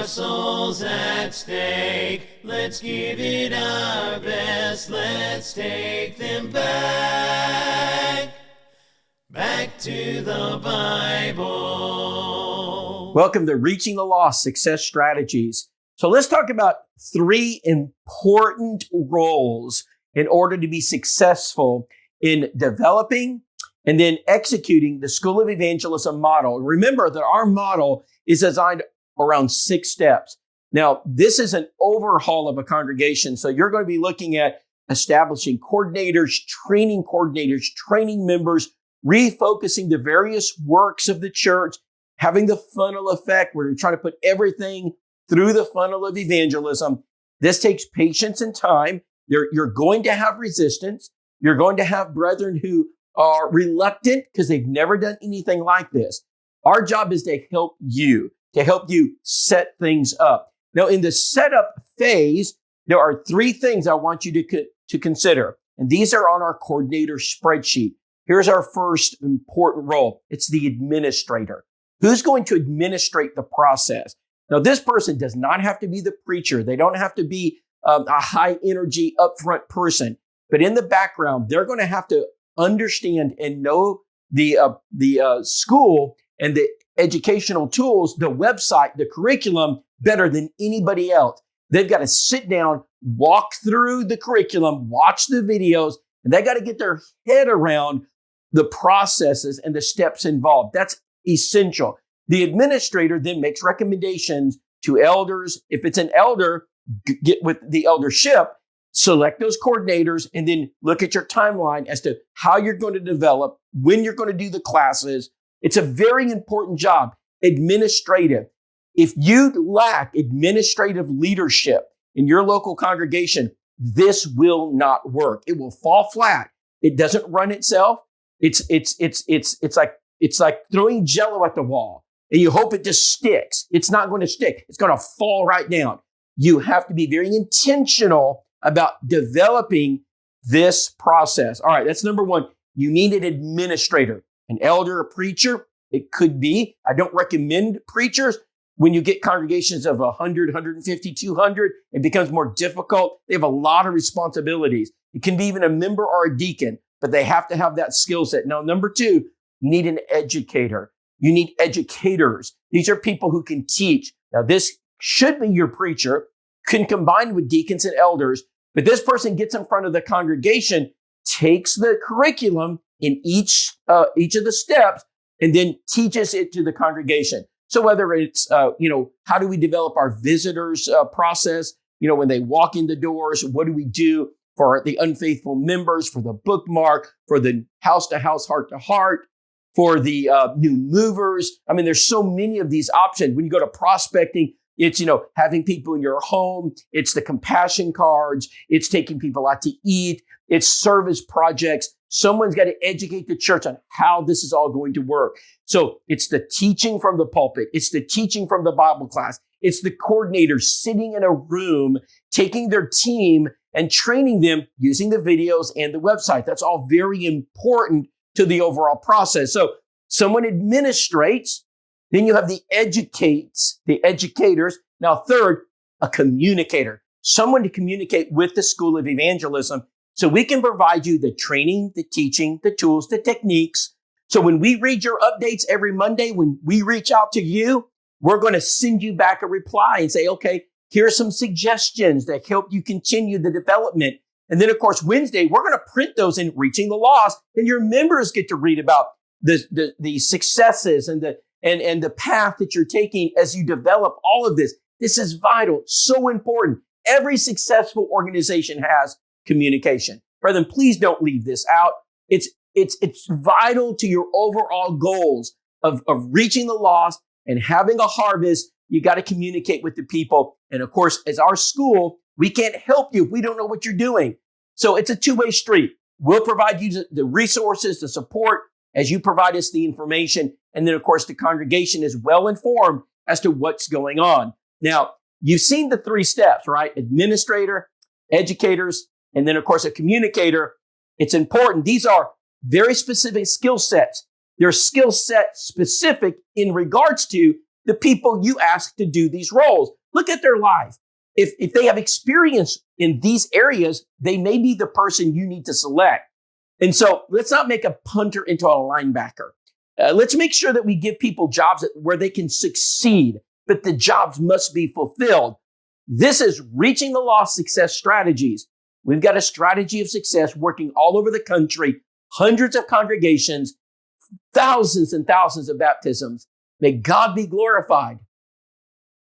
our souls at stake. Let's give it our best. Let's take them back to the Bible. Welcome to Reaching the Lost Success Strategies. So let's talk about 3 important roles in order to be successful in developing and then executing the School of Evangelism model. Remember that our model is designed around 6 steps. Now, this is an overhaul of a congregation. So you're going to be looking at establishing coordinators, training members, refocusing the various works of the church, having the funnel effect where you're trying to put everything through the funnel of evangelism. This takes patience and time. You're going to have resistance. You're going to have brethren who are reluctant because they've never done anything like this. Our job is to help you set things up. Now, in the setup phase, there are 3 things I want you to consider, and these are on our coordinator spreadsheet. Here's our first important role. It's the administrator. Who's going to administrate the process? Now, this person does not have to be the preacher. They don't have to be a high energy upfront person, but in the background, they're going to have to understand and know the school and the educational tools, the website, the curriculum better than anybody else. They've got to sit down, walk through the curriculum, watch the videos, and they got to get their head around the processes and the steps involved. That's essential. The administrator then makes recommendations to elders. If it's an elder, get with the eldership, select those coordinators, and then look at your timeline as to how you're going to develop, when you're going to do the classes. It's a very important job, administrative. If you lack administrative leadership in your local congregation, this will not work. It will fall flat. It doesn't run itself. It's like throwing Jello at the wall and you hope it just sticks. It's not going to stick. It's going to fall right down. You have to be very intentional about developing this process. All right, that's number 1. You need an administrator, an elder, a preacher. It could be. I don't recommend preachers. When you get congregations of 100, 150, 200, it becomes more difficult. They have a lot of responsibilities. It can be even a member or a deacon, but they have to have that skill set. Now, number 2, you need an educator. You need educators. These are people who can teach. Now, this should be your preacher, can combine with deacons and elders, but this person gets in front of the congregation, takes the curriculum in each of the steps, and then teaches it to the congregation. So whether it's, how do we develop our visitors process? When they walk in the doors, what do we do for the unfaithful members, for the bookmark, for the house-to-house, heart-to-heart, for the new movers? I mean, there's so many of these options. When you go to prospecting, it's, having people in your home. It's the compassion cards. It's taking people out to eat. It's service projects. Someone's got to educate the church on how this is all going to work. So it's the teaching from the pulpit. It's the teaching from the Bible class. It's the coordinators sitting in a room, taking their team and training them using the videos and the website. That's all very important to the overall process. So someone administrates, then you have the educators. Now, third, a communicator, someone to communicate with the School of Evangelism. So we can provide you the training, the teaching, the tools, the techniques. So when we read your updates every Monday, when we reach out to you, we're going to send you back a reply and say, okay, here are some suggestions that help you continue the development. And then, of course, Wednesday, we're going to print those in Reaching the Lost, and your members get to read about the successes and the path that you're taking as you develop all of this. This is vital, so important. Every successful organization has communication. Brethren, please don't leave this out. It's vital to your overall goals of reaching the lost and having a harvest. You got to communicate with the people. And of course, as our school, we can't help you if we don't know what you're doing. So it's a two-way street. We'll provide you the resources, the support as you provide us the information. And then, of course, the congregation is well informed as to what's going on. Now, you've seen the 3 steps, right? Administrator, educators, and then, of course, a communicator. It's important. These are very specific skill sets. They're skill set specific in regards to the people you ask to do these roles. Look at their life. If they have experience in these areas, they may be the person you need to select. And so let's not make a punter into a linebacker. Let's make sure that we give people jobs where they can succeed, but the jobs must be fulfilled. This is Reaching the Lost Success Strategies. We've got a strategy of success working all over the country, hundreds of congregations, thousands and thousands of baptisms. May God be glorified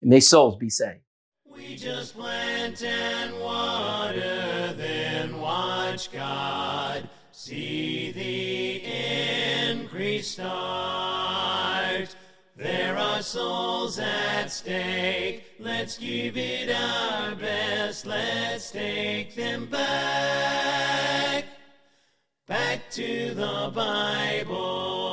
and may souls be saved. We just plant and water, then watch God see the increase start. There are souls at stake. Let's give it our best. Let's take them back to the Bible.